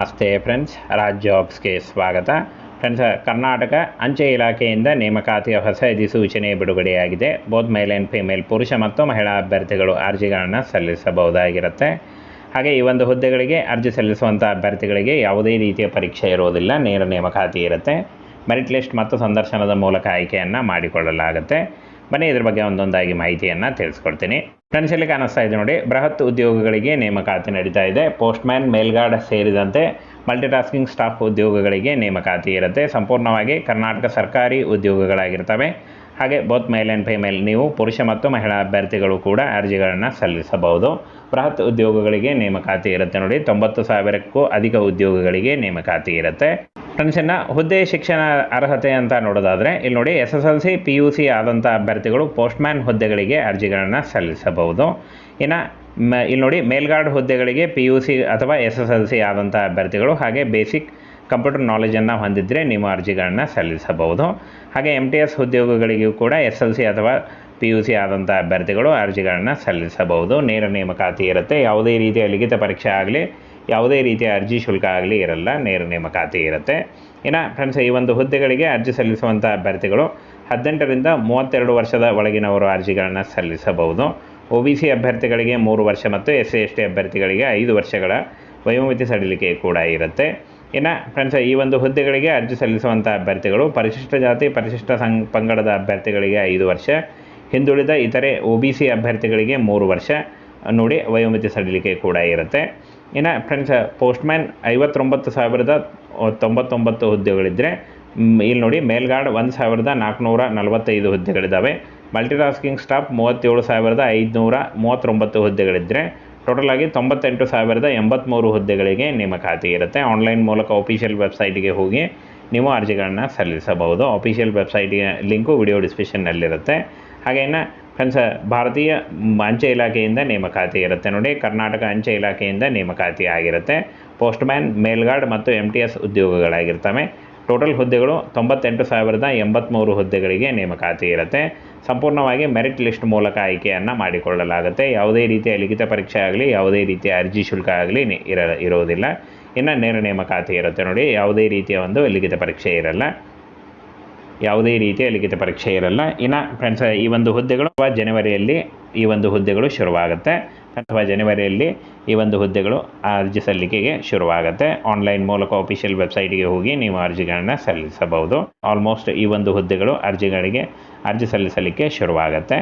ನಮಸ್ತೆ ಫ್ರೆಂಡ್ಸ್, ರಾಜ್ ಜಾಬ್ಸ್ಗೆ ಸ್ವಾಗತ. ಫ್ರೆಂಡ್ಸ್, ಕರ್ನಾಟಕ ಅಂಚೆ ಇಲಾಖೆಯಿಂದ ನೇಮಕಾತಿಯ ಹೊಸ ಅಧಿಸೂಚನೆ ಬಿಡುಗಡೆಯಾಗಿದೆ. ಬೋತ್ ಮೇಲ್ ಆ್ಯಂಡ್ ಫಿಮೇಲ್, ಪುರುಷ ಮತ್ತು ಮಹಿಳಾ ಅಭ್ಯರ್ಥಿಗಳು ಅರ್ಜಿಗಳನ್ನು ಸಲ್ಲಿಸಬಹುದಾಗಿರುತ್ತೆ. ಹಾಗೆ ಈ ಒಂದು ಹುದ್ದೆಗಳಿಗೆ ಅರ್ಜಿ ಸಲ್ಲಿಸುವಂಥ ಅಭ್ಯರ್ಥಿಗಳಿಗೆ ಯಾವುದೇ ರೀತಿಯ ಪರೀಕ್ಷೆ ಇರೋದಿಲ್ಲ, ನೇರ ನೇಮಕಾತಿ ಇರುತ್ತೆ. ಮೆರಿಟ್ ಲಿಸ್ಟ್ ಮತ್ತು ಸಂದರ್ಶನದ ಮೂಲಕ ಆಯ್ಕೆಯನ್ನು ಮಾಡಿಕೊಳ್ಳಲಾಗುತ್ತೆ. ಬನ್ನಿ ಇದ್ರ ಬಗ್ಗೆ ಒಂದೊಂದಾಗಿ ಮಾಹಿತಿಯನ್ನು ತಿಳಿಸ್ಕೊಡ್ತೀನಿ. ಫ್ರೆಂಡ್ಸ್, ಇಲ್ಲಿ ಕಾಣಿಸ್ತಾ ಇದೆ ನೋಡಿ, ಬೃಹತ್ ಉದ್ಯೋಗಗಳಿಗೆ ನೇಮಕಾತಿ ನಡೀತಾ ಇದೆ. ಪೋಸ್ಟ್ಮ್ಯಾನ್, ಮೇಲ್ಗಾರ್ಡ್ ಸೇರಿದಂತೆ ಮಲ್ಟಿಟಾಸ್ಕಿಂಗ್ ಸ್ಟಾಫ್ ಉದ್ಯೋಗಗಳಿಗೆ ನೇಮಕಾತಿ ಇರುತ್ತೆ. ಸಂಪೂರ್ಣವಾಗಿ ಕರ್ನಾಟಕ ಸರ್ಕಾರಿ ಉದ್ಯೋಗಗಳಾಗಿರ್ತವೆ. ಹಾಗೆ ಬೋತ್ ಮೇಲ್ ಆ್ಯಂಡ್ ಫಿಮೇಲ್, ನೀವು ಪುರುಷ ಮತ್ತು ಮಹಿಳಾ ಅಭ್ಯರ್ಥಿಗಳು ಕೂಡ ಅರ್ಜಿಗಳನ್ನು ಸಲ್ಲಿಸಬಹುದು. ಬೃಹತ್ ಉದ್ಯೋಗಗಳಿಗೆ ನೇಮಕಾತಿ ಇರುತ್ತೆ ನೋಡಿ, 90,000ಕ್ಕೂ ಅಧಿಕ ಉದ್ಯೋಗಗಳಿಗೆ ನೇಮಕಾತಿ ಇರುತ್ತೆ. ಫ್ರೆಂಡ್ಸ್, ಇನ್ನು ಹುದ್ದೆ ಶಿಕ್ಷಣ ಅರ್ಹತೆ ಅಂತ ನೋಡೋದಾದರೆ ಇಲ್ಲಿ ನೋಡಿ, SSLC PUC ಆದಂಥ ಅಭ್ಯರ್ಥಿಗಳು ಪೋಸ್ಟ್ಮ್ಯಾನ್ ಹುದ್ದೆಗಳಿಗೆ ಅರ್ಜಿಗಳನ್ನು ಸಲ್ಲಿಸಬಹುದು. ಇನ್ನು ಇಲ್ಲಿ ನೋಡಿ, ಮೇಲ್ಗಾರ್ಡ್ ಹುದ್ದೆಗಳಿಗೆ PUC ಅಥವಾ SSLC ಆದಂಥ ಅಭ್ಯರ್ಥಿಗಳು ಹಾಗೆ ಬೇಸಿಕ್ ಕಂಪ್ಯೂಟರ್ ನಾಲೆಜನ್ನು ಹೊಂದಿದ್ದರೆ ನೀವು ಅರ್ಜಿಗಳನ್ನು ಸಲ್ಲಿಸಬಹುದು. ಹಾಗೆ MTS ಉದ್ಯೋಗಗಳಿಗೂ ಕೂಡ SLC ಅಥವಾ PUC ಆದಂಥ ಅಭ್ಯರ್ಥಿಗಳು ಅರ್ಜಿಗಳನ್ನು ಸಲ್ಲಿಸಬಹುದು. ನೇರ ನೇಮಕಾತಿ ಇರುತ್ತೆ. ಯಾವುದೇ ರೀತಿಯ ಲಿಖಿತ ಪರೀಕ್ಷೆ ಆಗಲಿ, ಯಾವುದೇ ರೀತಿಯ ಅರ್ಜಿ ಶುಲ್ಕ ಆಗಲಿ ಇರಲ್ಲ, ನೇರ ನೇಮಕಾತಿ ಇರುತ್ತೆ. ಇನ್ನು ಫ್ರೆಂಡ್ಸ್, ಈ ಒಂದು ಹುದ್ದೆಗಳಿಗೆ ಅರ್ಜಿ ಸಲ್ಲಿಸುವಂಥ ಅಭ್ಯರ್ಥಿಗಳು 18ರಿಂದ 32 ವರ್ಷದ ಒಳಗಿನವರು ಅರ್ಜಿಗಳನ್ನು ಸಲ್ಲಿಸಬಹುದು. OBC ಅಭ್ಯರ್ಥಿಗಳಿಗೆ 3 ವರ್ಷ ಮತ್ತು SC/ST ಅಭ್ಯರ್ಥಿಗಳಿಗೆ 5 ವರ್ಷಗಳ ವಯೋಮಿತಿ ಸಡಿಲಿಕೆ ಕೂಡ ಇರುತ್ತೆ. ಇನ್ನು ಫ್ರೆಂಡ್ಸ್, ಈ ಒಂದು ಹುದ್ದೆಗಳಿಗೆ ಅರ್ಜಿ ಸಲ್ಲಿಸುವಂಥ ಅಭ್ಯರ್ಥಿಗಳು ಪರಿಶಿಷ್ಟ ಜಾತಿ, ಪರಿಶಿಷ್ಟ ಪಂಗಡದ ಅಭ್ಯರ್ಥಿಗಳಿಗೆ 5 ವರ್ಷ, ಹಿಂದುಳಿದ ಇತರೆ OBC ಅಭ್ಯರ್ಥಿಗಳಿಗೆ 3 ವರ್ಷ ನೋಡಿ ವಯೋಮಿತಿ ಸಡಿಲಿಕೆ ಕೂಡ ಇರುತ್ತೆ. ಇನ್ನು ಫ್ರೆಂಡ್ಸ್, ಪೋಸ್ಟ್ಮ್ಯಾನ್ 59,099 ಹುದ್ದೆಗಳಿದ್ದರೆ ಇಲ್ಲಿ ನೋಡಿ, ಮೇಲ್ಗಾರ್ಡ್ 1,445 ಹುದ್ದೆಗಳಿದ್ದಾವೆ. ಮಲ್ಟಿಟಾಸ್ಕಿಂಗ್ ಸ್ಟಾಫ್ 37,539 ಹುದ್ದೆಗಳಿದ್ದರೆ ಟೋಟಲ್ ಆಗಿ 98,083 ಹುದ್ದೆಗಳಿಗೆ ನೇಮಕಾತಿ ಇರುತ್ತೆ. ಆನ್ಲೈನ್ ಮೂಲಕ ಆಫಿಷಿಯಲ್ ವೆಬ್ಸೈಟ್ಗೆ ಹೋಗಿ ನೀವು ಅರ್ಜಿಗಳನ್ನು ಸಲ್ಲಿಸಬಹುದು. ಆಫಿಷಿಯಲ್ ವೆಬ್ಸೈಟ್ಗೆ ಲಿಂಕು ವಿಡಿಯೋ ಡಿಸ್ಕ್ರಿಪ್ಷನ್ನಲ್ಲಿರುತ್ತೆ. ಹಾಗೆ ಇನ್ನು ಫ್ರೆಂಡ್ಸ್, ಭಾರತೀಯ ಅಂಚೆ ಇಲಾಖೆಯಿಂದ ನೇಮಕಾತಿ ಇರುತ್ತೆ ನೋಡಿ, ಕರ್ನಾಟಕ ಅಂಚೆ ಇಲಾಖೆಯಿಂದ ನೇಮಕಾತಿ ಆಗಿರುತ್ತೆ. ಪೋಸ್ಟ್ಮ್ಯಾನ್, ಮೇಲ್ಗಾರ್ಡ್ ಮತ್ತು MTS ಉದ್ಯೋಗಗಳಾಗಿರ್ತವೆ. ಟೋಟಲ್ ಹುದ್ದೆಗಳು 98,083 ಹುದ್ದೆಗಳಿಗೆ ನೇಮಕಾತಿ ಇರುತ್ತೆ. ಸಂಪೂರ್ಣವಾಗಿ ಮೆರಿಟ್ ಲಿಸ್ಟ್ ಮೂಲಕ ಆಯ್ಕೆಯನ್ನು ಮಾಡಿಕೊಳ್ಳಲಾಗುತ್ತೆ. ಯಾವುದೇ ರೀತಿಯ ಲಿಖಿತ ಪರೀಕ್ಷೆ ಆಗಲಿ, ಯಾವುದೇ ರೀತಿಯ ಅರ್ಜಿ ಶುಲ್ಕ ಆಗಲಿ ಇರೋದಿಲ್ಲ. ಇನ್ನು ನೇರ ನೇಮಕಾತಿ ಇರುತ್ತೆ ನೋಡಿ, ಯಾವುದೇ ರೀತಿಯ ಒಂದು ಲಿಖಿತ ಪರೀಕ್ಷೆ ಇರಲ್ಲ. ಇನ್ನು ಫ್ರೆಂಡ್ಸ್, ಈ ಒಂದು ಹುದ್ದೆಗಳು ಜನವರಿಯಲ್ಲಿ ಈ ಒಂದು ಹುದ್ದೆಗಳು ಶುರುವಾಗುತ್ತೆ. ಜನವರಿಯಲ್ಲಿ ಈ ಒಂದು ಹುದ್ದೆಗಳು ಅರ್ಜಿ ಸಲ್ಲಿಕೆಗೆ ಶುರುವಾಗುತ್ತೆ. ಆನ್ಲೈನ್ ಮೂಲಕ ಆಫಿಷಿಯಲ್ ವೆಬ್ಸೈಟ್ಗೆ ಹೋಗಿ ನೀವು ಅರ್ಜಿಗಳನ್ನು ಸಲ್ಲಿಸಬಹುದು. ಆಲ್ಮೋಸ್ಟ್ ಈ ಒಂದು ಹುದ್ದೆಗಳು ಅರ್ಜಿ ಸಲ್ಲಿಸಲಿಕ್ಕೆ ಶುರುವಾಗುತ್ತೆ.